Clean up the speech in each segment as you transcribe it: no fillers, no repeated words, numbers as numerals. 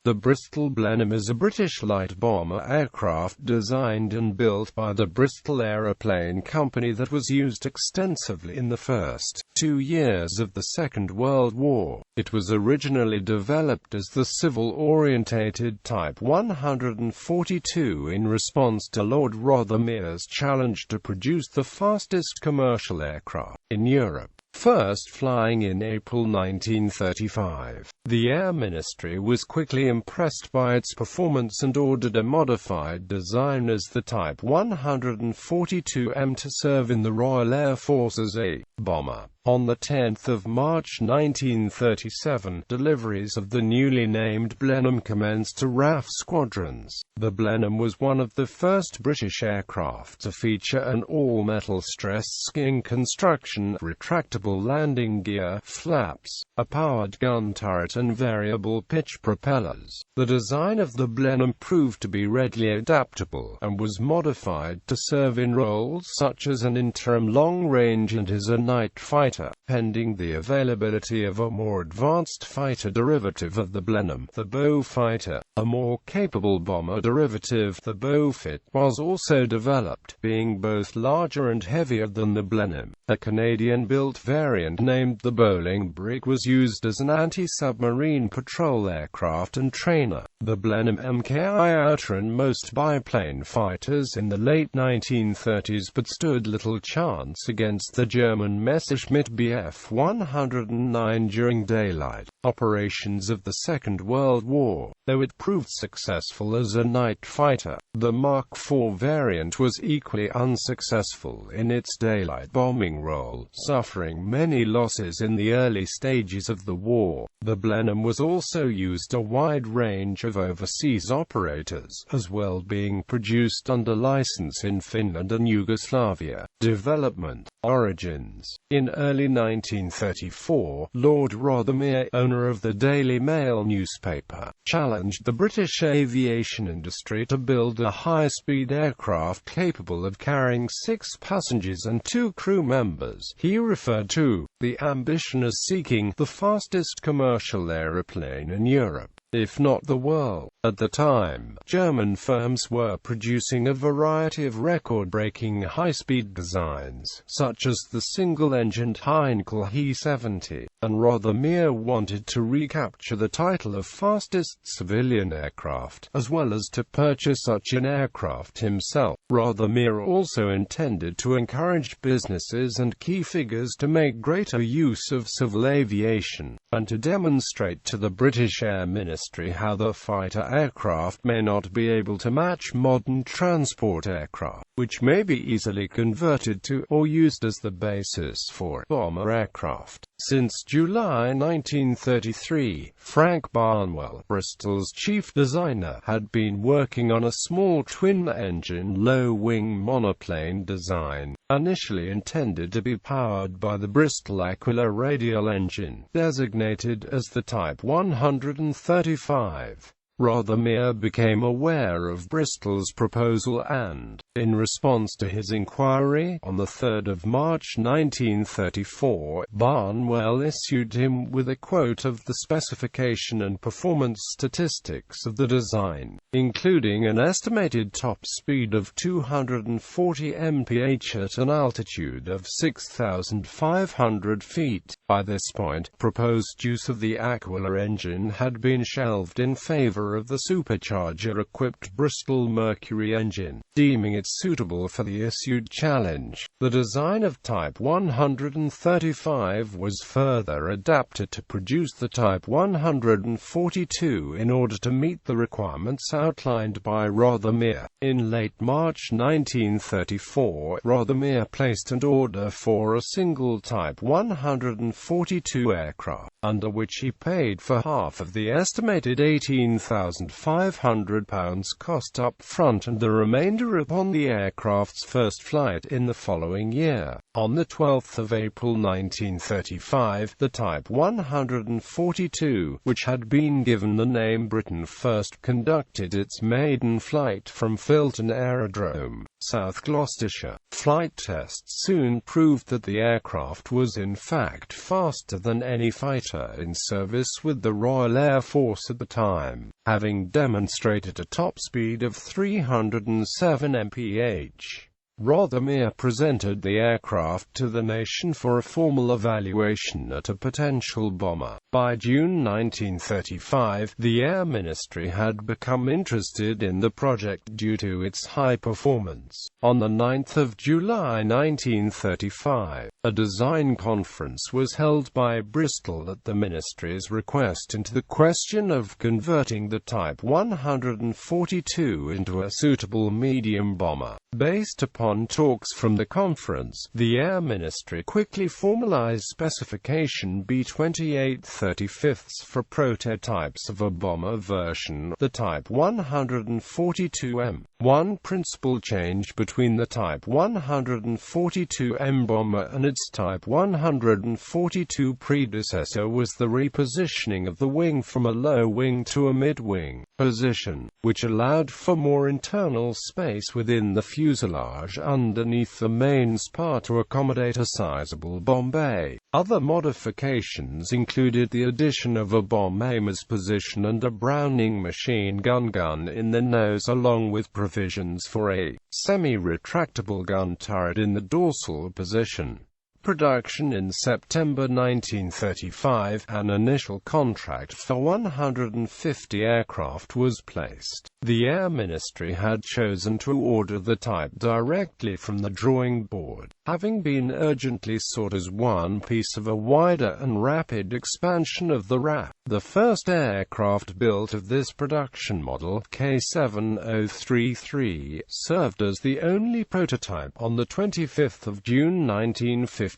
The Bristol Blenheim is a British light bomber aircraft designed and built by the Bristol Aeroplane Company that was used extensively in the first 2 years of the Second World War. It was originally developed as the civil-orientated Type 142 in response to Lord Rothermere's challenge to produce the fastest commercial aircraft in Europe. First flying in April 1935, the Air Ministry was quickly impressed by its performance and ordered a modified design as the Type 142M to serve in the Royal Air Force as a bomber. On 10 March 1937, deliveries of the newly named Blenheim commenced to RAF squadrons. The Blenheim was one of the first British aircraft to feature an all-metal stressed skin construction, retractable landing gear, flaps, a powered gun turret and variable pitch propellers. The design of the Blenheim proved to be readily adaptable, and was modified to serve in roles such as an interim long-range and as a night fighter. Pending the availability of a more advanced fighter derivative of the Blenheim, the Beaufighter, a more capable bomber derivative, the Beaufit, was also developed, being both larger and heavier than the Blenheim. A Canadian-built variant named the Bowling Brig was used as an anti-submarine patrol aircraft and trainer. The Blenheim MKI outran most biplane fighters in the late 1930s but stood little chance against the German Messerschmitt Bf 109 during daylight operations of the Second World War. Though it proved successful as a night fighter, the Mark IV variant was equally unsuccessful in its daylight bombing role, suffering many losses in the early stages of the war. The Blenheim was also used a wide range of overseas operators, as well being produced under license in Finland and Yugoslavia. Development. Origins. In early 1934, Lord Rothermere, owner of the Daily Mail newspaper, challenged the British aviation industry to build a high-speed aircraft capable of carrying 6 passengers and 2 crew members. He referred to the ambition as seeking the fastest commercial aeroplane in Europe, if not the world. At the time, German firms were producing a variety of record-breaking high-speed designs, such as the single-engined Heinkel He-70, and Rothermere wanted to recapture the title of fastest civilian aircraft, as well as to purchase such an aircraft himself. Rothermere also intended to encourage businesses and key figures to make greater use of civil aviation, and to demonstrate to the British Air Ministry how the fighter aircraft may not be able to match modern transport aircraft, which may be easily converted to or used as the basis for bomber aircraft. Since July 1933, Frank Barnwell, Bristol's chief designer, had been working on a small twin-engine low-wing monoplane design, initially intended to be powered by the Bristol Aquila radial engine, designated as the Type 135. Rothermere became aware of Bristol's proposal and, in response to his inquiry, on 3 March 1934, Barnwell issued him with a quote of the specification and performance statistics of the design, including an estimated top speed of 240 mph at an altitude of 6,500 feet. By this point, proposed use of the Aquila engine had been shelved in favor of the supercharger-equipped Bristol Mercury engine, deeming it suitable for the issued challenge. The design of Type 135 was further adapted to produce the Type 142 in order to meet the requirements outlined by Rothermere. In late March 1934, Rothermere placed an order for a single Type 142 aircraft, under which he paid for half of the estimated £18,500 cost up front and the remainder upon the aircraft's first flight in the following year. On 12 April 1935, the Type 142, which had been given the name Britain.First, conducted its maiden flight from Filton Aerodrome, South Gloucestershire. Flight tests soon proved that the aircraft was in fact faster than any fighter in service with the Royal Air Force at the time, having demonstrated a top speed of 307 mph. Rothermere presented the aircraft to the nation for a formal evaluation at a potential bomber. By June 1935, the Air Ministry had become interested in the project due to its high performance. On 9 July 1935, a design conference was held by Bristol at the Ministry's request into the question of converting the Type 142 into a suitable medium bomber. Based upon talks from the conference, the Air Ministry quickly formalized specification B28/35 for prototypes of a bomber version, the Type 142M. One principal change between the Type 142M bomber and its Type 142 predecessor was the repositioning of the wing from a low wing to a mid-wing position, which allowed for more internal space within the fuselage underneath the main spar to accommodate a sizable bomb bay. Other modifications included the addition of a bomb aimer's position and a Browning machine gun in the nose, along with provisions for a semi-retractable gun turret in the dorsal position. Production in September 1935, an initial contract for 150 aircraft was placed. The Air Ministry had chosen to order the type directly from the drawing board, having been urgently sought as one piece of a wider and rapid expansion of the RAF. The first aircraft built of this production model, K7033, served as the only prototype. On 25 June 1956,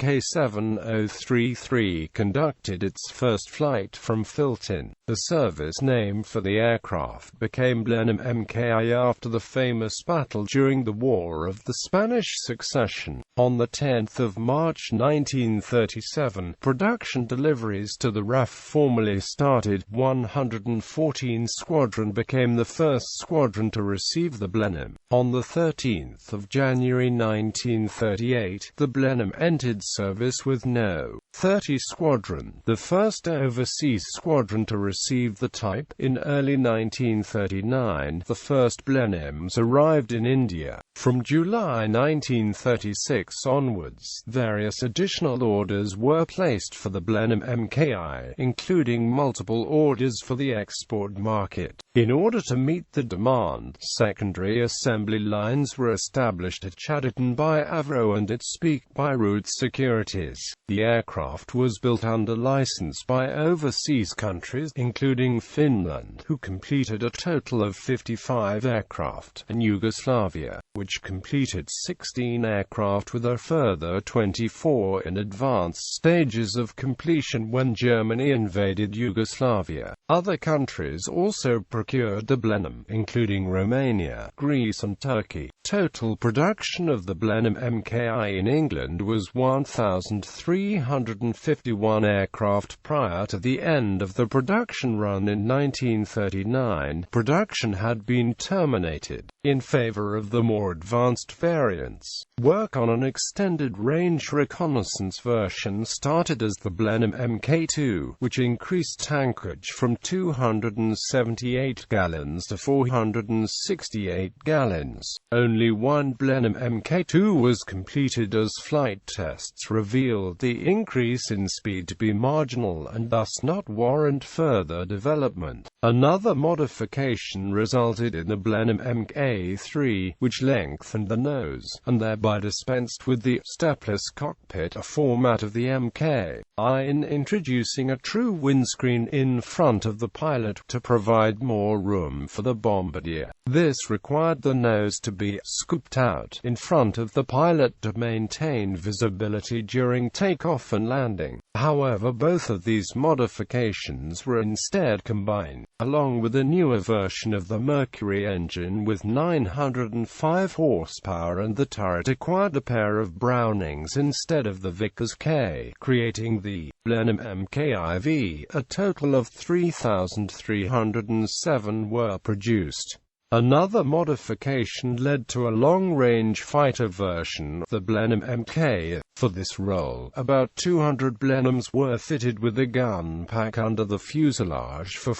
K7033 conducted its first flight from Filton. The service name for the aircraft became Blenheim MKI after the famous battle during the War of the Spanish Succession. On 10 March 1937, production deliveries to the RAF formally started. 114 Squadron became the first squadron to receive the Blenheim. On 13 January 1938, the Blenheim entered service with No. 30 Squadron, the first overseas squadron to receive the type. In early 1939, the first Blenheims arrived in India. From July 1936 onwards, various additional orders were placed for the Blenheim MKI, including multiple orders for the export market. In order to meet the demand, secondary assembly lines were established at Chadderton by Avro and at Speke by Root Securities. The aircraft was built under license by overseas countries, including Finland, who completed a total of 55 aircraft, and Yugoslavia, which completed 16 aircraft with a further 24 in advanced stages of completion when Germany invaded Yugoslavia. Other countries also procured the Blenheim, including Romania, Greece and Turkey. Total production of the Blenheim MKI in England was 1,351 aircraft. Prior to the end of the production run in 1939, production had been terminated in favor of the more advanced variants. Work on an extended-range reconnaissance version started as the Blenheim Mk2, which increased tankage from 278 gallons to 468 gallons. Only one Blenheim Mk2 was completed, as flight tests revealed the increase in speed to be marginal and thus not warrant further development. Another modification resulted in the Blenheim Mk3, which lengthened the nose, and thereby dispensed with the stepless cockpit, a format of the Mk. in introducing a true windscreen in front of the pilot to provide more room for the bombardier. This required the nose to be scooped out in front of the pilot to maintain visibility during takeoff and landing. However, both of these modifications were instead combined, along with a newer version of the Mercury engine with 905 horsepower, and the turret acquired a pair of Brownings instead of the Vickers K, creating the Blenheim MKIV. A total of 3,307 were produced. Another modification led to a long-range fighter version of the Blenheim Mk. For this role, about 200 Blenheims were fitted with a gun pack under the fuselage for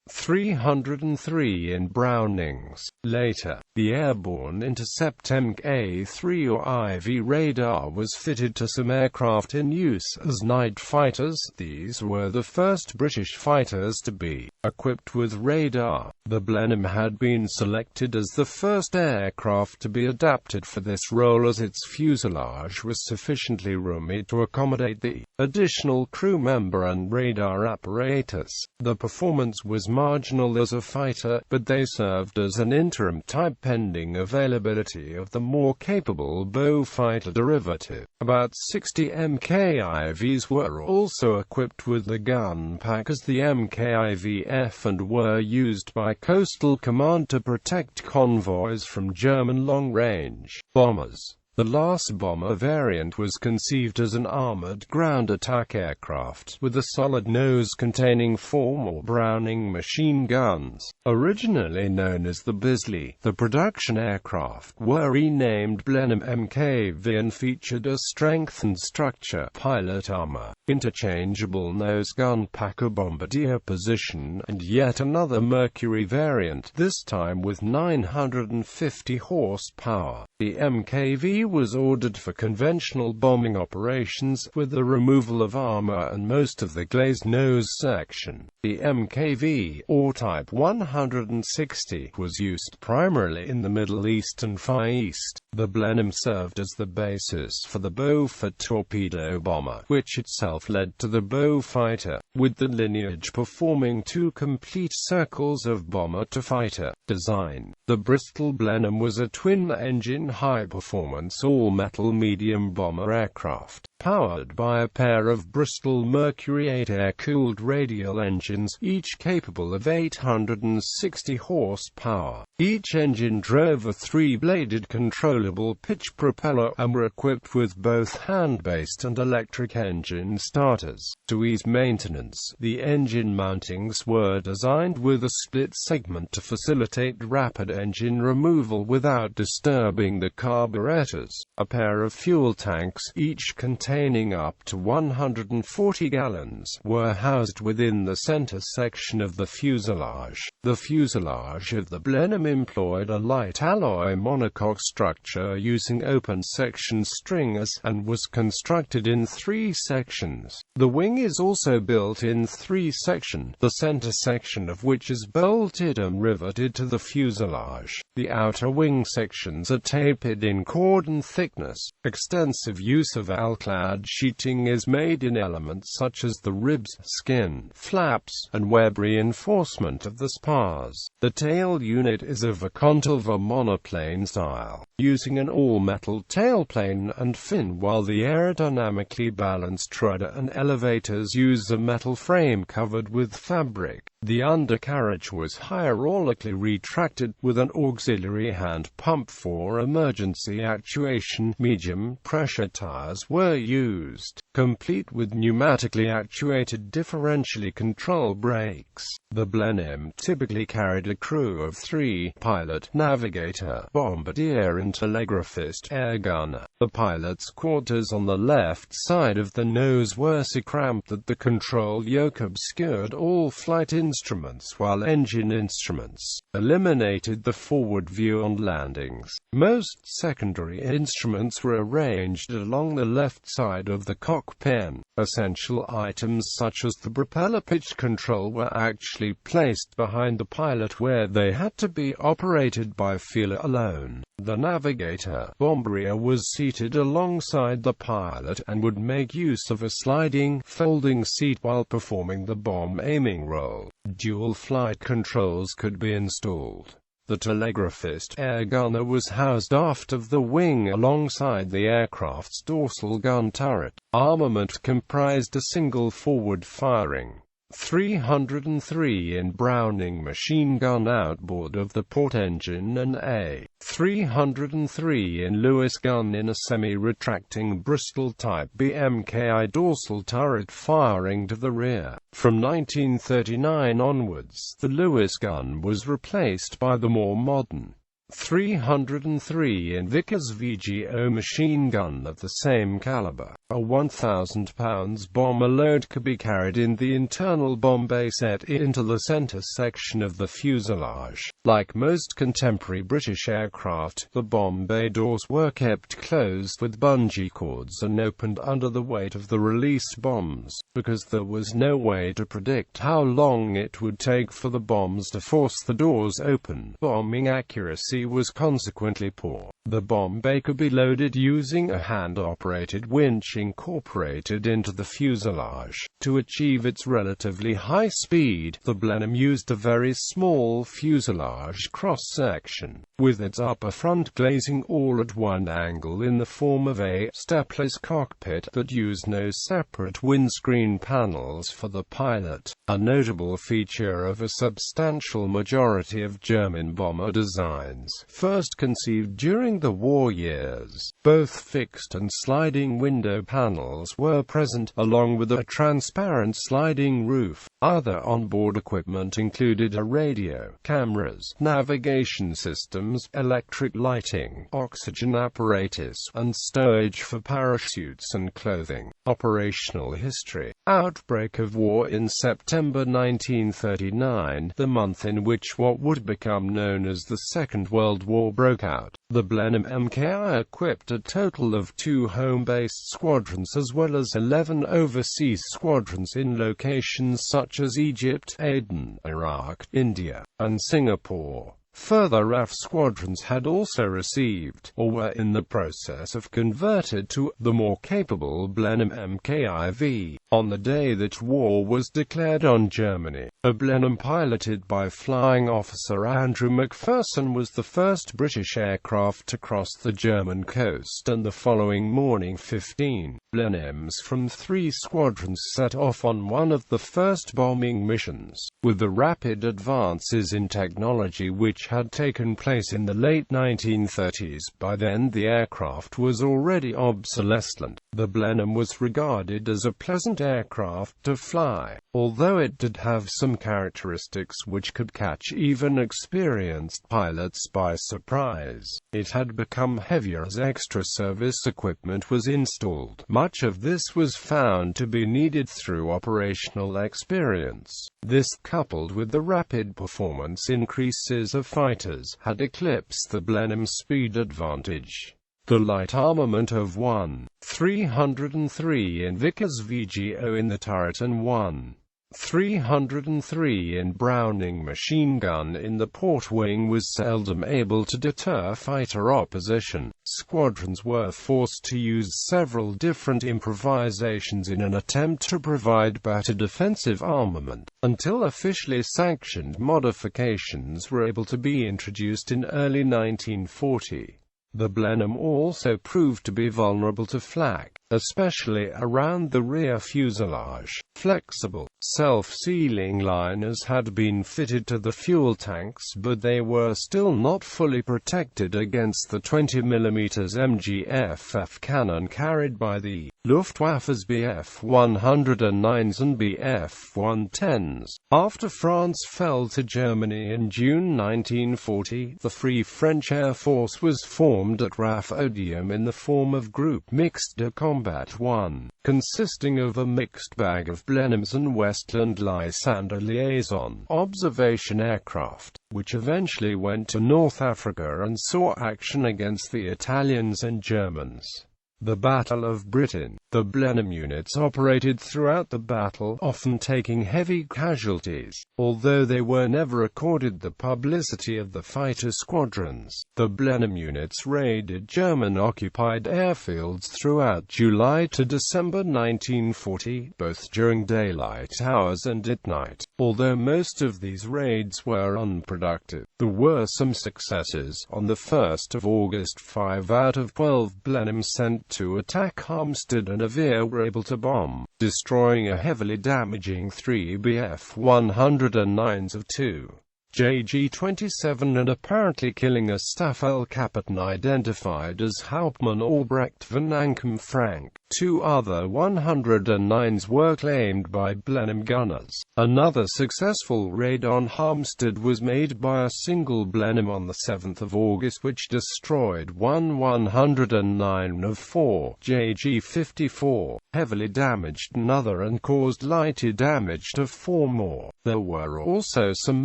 303 in Brownings. Later, the airborne intercept Mk3 or IV radar was fitted to some aircraft in use as night fighters. These were the first British fighters to be equipped with radar. The Blenheim had been selected as the first aircraft to be adapted for this role, as its fuselage was sufficiently roomy to accommodate the additional crew member and radar apparatus. The performance was marginal as a fighter, but they served as an interim type pending availability of the more capable Beaufighter derivative. About 60 MKIVs were also equipped with the gun pack as the MKIV-F and were used by Coastal Command to protect convoys from German long-range bombers. The last bomber variant was conceived as an armored ground attack aircraft, with a solid nose containing 4 more Browning machine guns. Originally known as the Bisley, the production aircraft were renamed Blenheim MKV and featured a strengthened structure, pilot armor, interchangeable nose gun pack, a bombardier position, and yet another Mercury variant, this time with 950 horsepower. The MKV was ordered for conventional bombing operations, with the removal of armor and most of the glazed nose section. The MKV, or Type 160, was used primarily in the Middle East and Far East. The Blenheim served as the basis for the Beaufort torpedo bomber, which itself led to the Beaufighter, with the lineage performing 2 complete circles of bomber-to-fighter design. The Bristol Blenheim was a twin-engine, high-performance, all-metal medium bomber aircraft, powered by a pair of Bristol Mercury 8 air-cooled radial engines, each capable of 860 horsepower. Each engine drove a 3-bladed controllable pitch propeller, and were equipped with both hand-based and electric engine starters. To ease maintenance, the engine mountings were designed with a split segment to facilitate rapid engine removal without disturbing the carburetors. A pair of fuel tanks, each containing up to 140 gallons, were housed within the center section of the fuselage. The fuselage of the Blenheim employed a light alloy monocoque structure using open-section stringers, and was constructed in 3 sections. The wing is also built in 3 sections, the center section of which is bolted and riveted to the fuselage. The outer wing sections are tapered in cordon thickness. Extensive use of alclad sheeting is made in elements such as the ribs, skin, flaps, and web reinforcement of the spars. The tail unit is of a Contour monoplane style, using an all-metal tailplane and fin, while the aerodynamically balanced rudder and elevators use a metal frame covered with fabric. The undercarriage was hydraulically retracted, with an auxiliary hand pump for emergency actuation. Medium-pressure tires were used, complete with pneumatically actuated differentially controlled brakes. The Blenheim typically carried a crew of 3: pilot, navigator, bombardier and telegraphist, air gunner. The pilot's quarters on the left side of the nose were so cramped that the control yoke obscured all flight instruments, while engine instruments eliminated the forward view on landings. Most secondary instruments were arranged along the left side of the cockpit cockpit. Essential items such as the propeller pitch control were actually placed behind the pilot, where they had to be operated by feeler alone. The navigator, bomber, was seated alongside the pilot and would make use of a sliding, folding seat while performing the bomb aiming role. Dual flight controls could be installed. The telegraphist air gunner was housed aft of the wing alongside the aircraft's dorsal gun turret. Armament comprised a single forward-firing 303 Browning machine gun outboard of the port engine and a 303 Lewis gun in a semi-retracting Bristol-type BMKI dorsal turret firing to the rear. From 1939 onwards, the Lewis gun was replaced by the more modern 303 Vickers VGO machine gun of the same caliber. A 1,000 pounds bomber load could be carried in the internal bomb bay set into the center section of the fuselage. Like most contemporary British aircraft, the bomb bay doors were kept closed with bungee cords and opened under the weight of the released bombs, because there was no way to predict how long it would take for the bombs to force the doors open. Bombing accuracy was consequently poor. The bomb bay could be loaded using a hand-operated winch incorporated into the fuselage. To achieve its relatively high speed, the Blenheim used a very small fuselage cross-section, with its upper front glazing all at one angle in the form of a stepless cockpit that used no separate windscreen panels for the pilot, a notable feature of a substantial majority of German bomber designs, first conceived during the war years. Both fixed and sliding window panels were present, along with a transparent sliding roof. Other onboard equipment included a radio, cameras, navigation systems, electric lighting, oxygen apparatus, and stowage for parachutes and clothing. Operational history. Outbreak of war in September 1939, the month in which what would become known as the Second World War broke out. The Blenheim MKI equipped a total of 2 home-based squadrons as well as 11 overseas squadrons in locations such as Egypt, Aden, Iraq, India, and Singapore. Further RAF squadrons had also received, or were in the process of converted to, the more capable Blenheim MKIV. On the day that war was declared on Germany, a Blenheim piloted by Flying Officer Andrew Macpherson was the first British aircraft to cross the German coast, and the following morning 15 Blenheims from 3 squadrons set off on one of the first bombing missions. With the rapid advances in technology which had taken place in the late 1930s, by then the aircraft was already obsolescent. The Blenheim was regarded as a pleasant aircraft to fly, although it did have some characteristics which could catch even experienced pilots by surprise. It had become heavier as extra service equipment was installed. Much of this was found to be needed through operational experience. This, coupled with the rapid performance increases of fighters, had eclipsed the Blenheim's speed advantage. The light armament of 1,303 Vickers VGO in the turret and 1,303 Browning machine gun in the port wing was seldom able to deter fighter opposition. Squadrons were forced to use several different improvisations in an attempt to provide better defensive armament, until officially sanctioned modifications were able to be introduced in early 1940. The Blenheim also proved to be vulnerable to flak, especially around the rear fuselage. Flexible, self-sealing liners had been fitted to the fuel tanks, but they were still not fully protected against the 20mm MGFF cannon carried by the Luftwaffe's Bf-109s and Bf-110s. After France fell to Germany in June 1940, the Free French Air Force was formed at RAF Odium in the form of Group Mixte de Combat 1, consisting of a mixed bag of Blenheims and Westland Lysander liaison observation aircraft, which eventually went to North Africa and saw action against the Italians and Germans. The Battle of Britain. The Blenheim units operated throughout the battle, often taking heavy casualties, although they were never accorded the publicity of the fighter squadrons. The Blenheim units raided German-occupied airfields throughout July to December 1940, both during daylight hours and at night. Although most of these raids were unproductive, there were some successes. On the 1st of August, 5 out of 12 Blenheim sent to attack Hampstead and Avere were able to bomb, destroying a heavily damaging 3 Bf-109s of 2 JG-27 and apparently killing a staff captain identified as Hauptmann Albrecht van Ankem Frank. 2 other 109s were claimed by Blenheim gunners. Another successful raid on Hampstead was made by a single Blenheim on the 7th of August, which destroyed 109 of 4 JG-54, heavily damaged another and caused lighter damage to 4 more. There were also some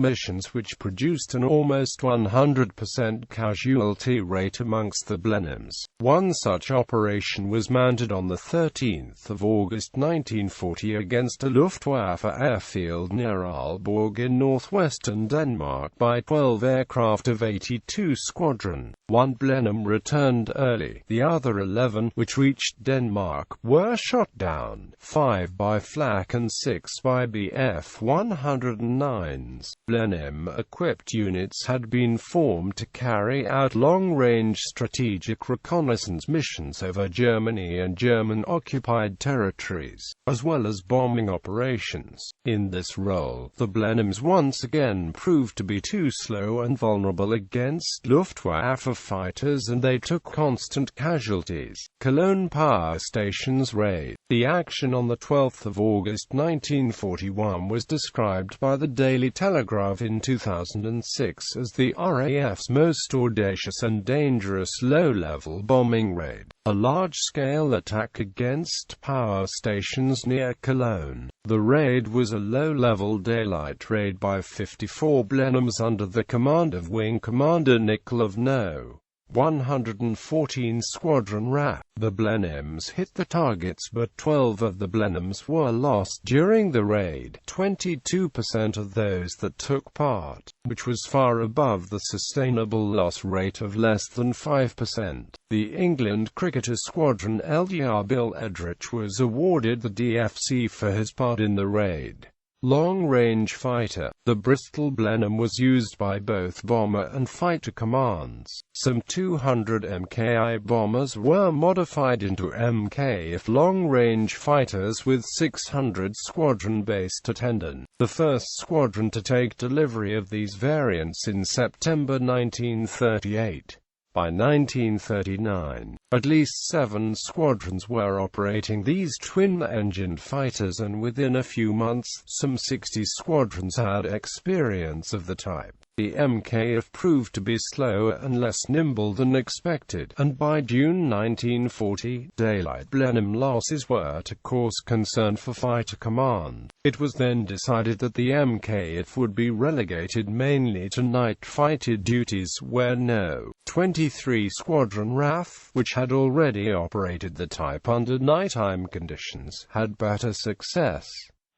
missions which produced an almost 100% casualty rate amongst the Blenheims. One such operation was mounted on the 13th of August 1940 against a Luftwaffe airfield near Aalborg in northwestern Denmark by 12 aircraft of 82 Squadron. 1 Blenheim returned early. The other 11, which reached Denmark, were shot down, 5 by flak and 6 by Bf-109s. Blenheim-equipped units had been formed to carry out long-range strategic reconnaissance missions over Germany and German-occupied territories, as well as bombing operations. In this role, the Blenheims once again proved to be too slow and vulnerable against Luftwaffe fighters, and they took constant casualties. Cologne Power Station's raid. The action on the 12th of August 1941 was described by the Daily Telegraph in 2006 as the RAF's most audacious and dangerous low-level bombing raid. A large-scale attack against power stations near Cologne. The raid was a low-level daylight raid by 54 Blenheims under the command of Wing Commander Nickel No. 114 Squadron RAF. The Blenheims hit the targets, but 12 of the Blenheims were lost during the raid, 22% of those that took part, which was far above the sustainable loss rate of less than 5%. The England cricketer squadron LDR Bill Edrich was awarded the DFC for his part in the raid. Long-range fighter. The Bristol Blenheim was used by both bomber and fighter commands. Some 200 Mki bombers were modified into MKF long-range fighters with 600 squadron based at Hendon. The first squadron to take delivery of these variants in September 1938. By 1939, at least 7 squadrons were operating these twin-engined fighters, and within a few months, some 60 squadrons had experience of the type. The MKF proved to be slower and less nimble than expected, and by June 1940, daylight Blenheim losses were to cause concern for fighter command. It was then decided that the MKF would be relegated mainly to night fighter duties, where No. 23 Squadron RAF, which had already operated the type under nighttime conditions, had better success.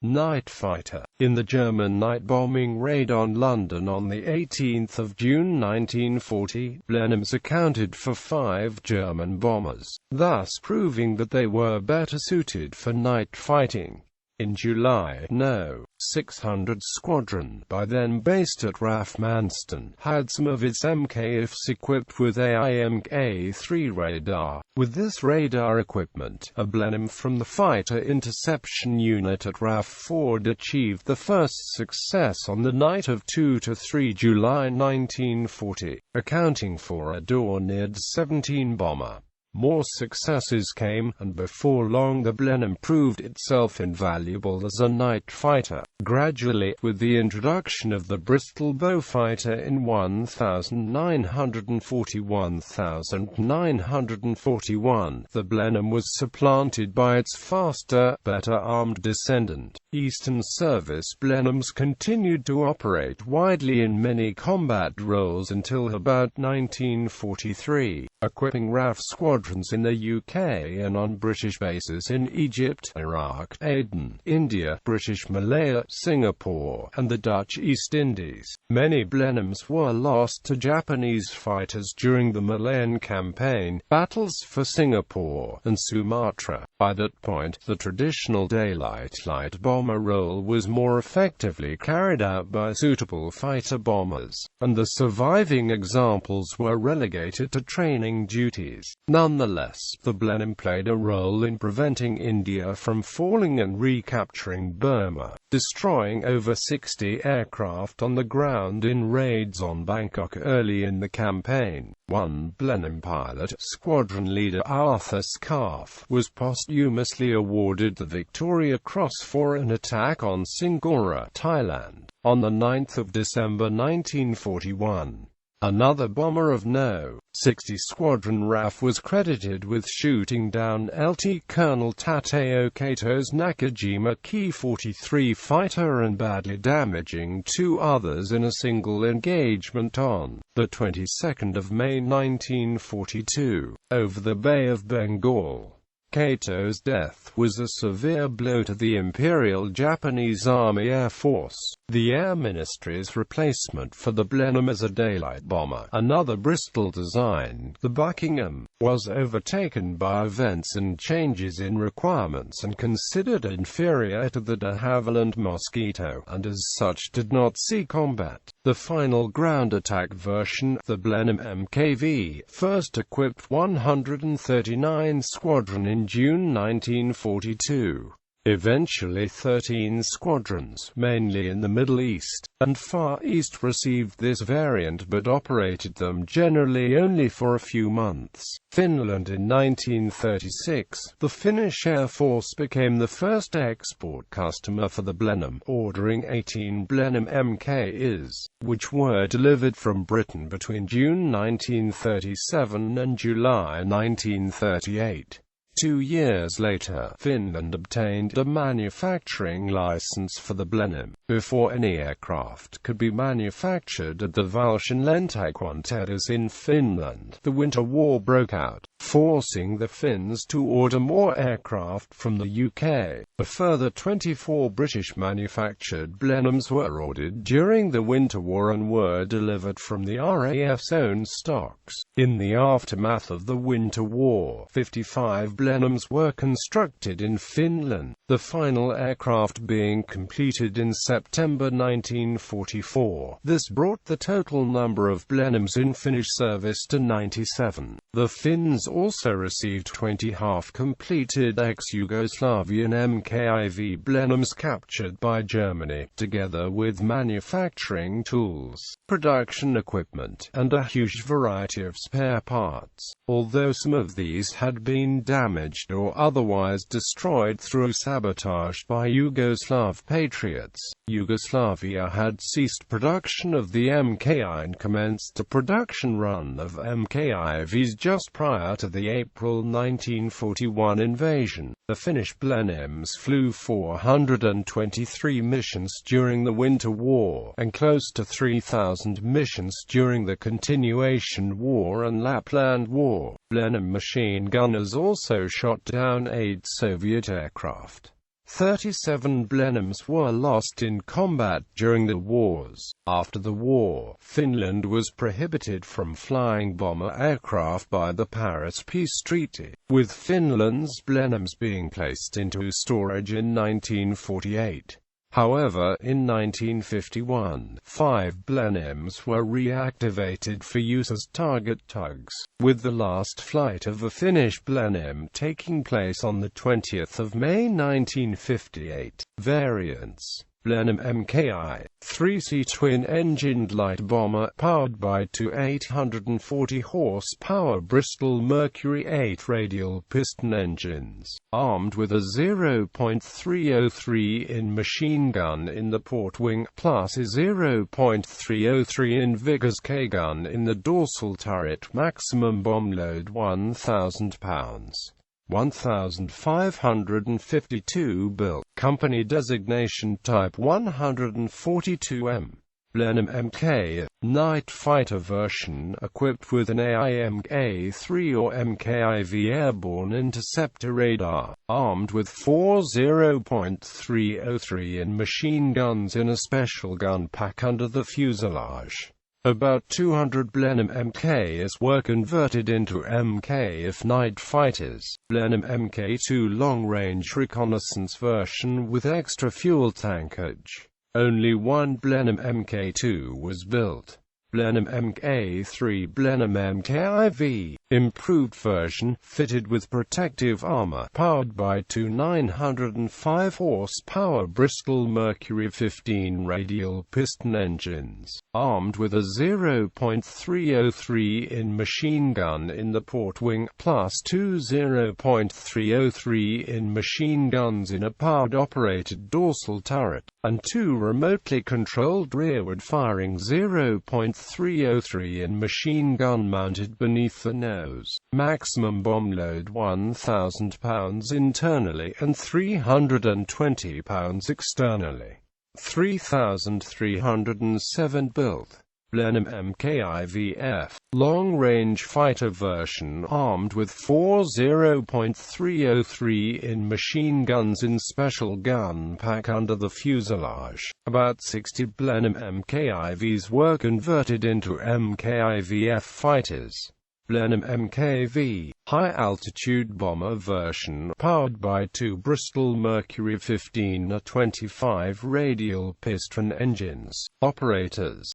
Night fighter. In the German night bombing raid on London on the 18th of June 1940, Blenheims accounted for 5 German bombers, thus proving that they were better suited for night fighting. In July, No. 600 Squadron, by then based at RAF Manston, had some of its MKFs equipped with AIMK-3 radar. With this radar equipment, a Blenheim from the Fighter Interception Unit at RAF Ford achieved the first success on the night of 2–3 July 1940, accounting for a Dornier 17 bomber. More successes came, and before long the Blenheim proved itself invaluable as a night fighter. Gradually, with the introduction of the Bristol Beaufighter in 1941, the Blenheim was supplanted by its faster, better armed descendant. Eastern Service Blenheims continued to operate widely in many combat roles until about 1943, equipping RAF squadrons in the UK and on British bases in Egypt, Iraq, Aden, India, British Malaya, Singapore, and the Dutch East Indies. Many Blenheims were lost to Japanese fighters during the Malayan Campaign, battles for Singapore and Sumatra. By that point, the traditional daylight light bomber role was more effectively carried out by suitable fighter bombers, and the surviving examples were relegated to training duties. Nonetheless, the Blenheim played a role in preventing India from falling and recapturing Burma, destroying over 60 aircraft on the ground in raids on Bangkok early in the campaign. One Blenheim pilot, squadron leader Arthur Scarfe, was posthumously awarded the Victoria Cross for an attack on Singapore, Thailand, on the 9th of December 1941. Another bomber of No. 60 Squadron RAF was credited with shooting down Lt. Colonel Tateo Kato's Nakajima Ki-43 fighter and badly damaging two others in a single engagement on the 22nd of May 1942, over the Bay of Bengal. Kato's death was a severe blow to the Imperial Japanese Army Air Force. The Air Ministry's replacement for the Blenheim as a daylight bomber, another Bristol design, the Buckingham, was overtaken by events and changes in requirements and considered inferior to the de Havilland Mosquito, and as such did not see combat. The final ground attack version, the Blenheim MKV, first equipped 139 Squadron in June 1942. Eventually 13 squadrons, mainly in the Middle East and Far East, received this variant but operated them generally only for a few months. Finland in 1936, the Finnish Air Force became the first export customer for the Blenheim, ordering 18 Blenheim MKs, which were delivered from Britain between June 1937 and July 1938. 2 years later, Finland obtained a manufacturing license for the Blenheim. Before any aircraft could be manufactured at the Valshan lentokonteidos in Finland, the Winter War broke out, forcing the Finns to order more aircraft from the UK. A further 24 British-manufactured Blenheims were ordered during the Winter War and were delivered from the RAF's own stocks. In the aftermath of the Winter War, 55 Blenheims were constructed in Finland, the final aircraft being completed in September 1944. This brought the total number of Blenheims in Finnish service to 97. The Finns also received 20 half-completed ex-Yugoslavian MKIV Blenheims captured by Germany, together with manufacturing tools, production equipment, and a huge variety of spare parts. Although some of these had been damaged or otherwise destroyed through sabotage by Yugoslav patriots, Yugoslavia had ceased production of the MKI and commenced a production run of MKIVs just prior to the April 1941 invasion. The Finnish Blenheims flew 423 missions during the Winter War, and close to 3,000 missions during the Continuation War and Lapland War. Blenheim machine gunners also shot down 8 Soviet aircraft. 37 Blenheims were lost in combat during the wars. After the war, Finland was prohibited from flying bomber aircraft by the Paris Peace Treaty, with Finland's Blenheims being placed into storage in 1948. However, in 1951, 5 Blenheims were reactivated for use as target tugs, with the last flight of a Finnish Blenheim taking place on the 20th of May 1958. Variants: Blenheim MKI, 3C twin-engined light bomber, powered by two 840-horsepower Bristol Mercury 8 radial piston engines, armed with a 0.303-in machine gun in the port wing, plus a 0.303-in Vickers K-gun in the dorsal turret, maximum bomb load 1,000 pounds. 1552 built. Company designation type 142M. Blenheim Mk, night fighter version, equipped with an AIMK-3 or MKIV airborne interceptor radar, armed with 4 0.303 in machine guns in a special gun pack under the fuselage. About 200 Blenheim Mks were converted into MKIV night fighters. Blenheim Mk2 long-range reconnaissance version with extra fuel tankage. Only one Blenheim Mk2 was built. Blenheim Mk3 Blenheim MKIV, improved version, fitted with protective armor, powered by two 905 horsepower Bristol Mercury 15 radial piston engines, armed with a 0.303 in machine gun in the port wing, plus two 0.303 in machine guns in a powered-operated dorsal turret, and two remotely controlled rearward firing 0.303 in machine gun mounted beneath the nose. Maximum bomb load 1,000 pounds internally and 320 pounds externally. 3,307 built. Blenheim MKIV-F, long-range fighter version, armed with 4 0.303 in machine guns in special gun pack under the fuselage. About 60 Blenheim MKIVs were converted into MKIV-F fighters. Blenheim MKV, high-altitude bomber version, powered by two Bristol Mercury 15 or 25 radial piston engines. Operators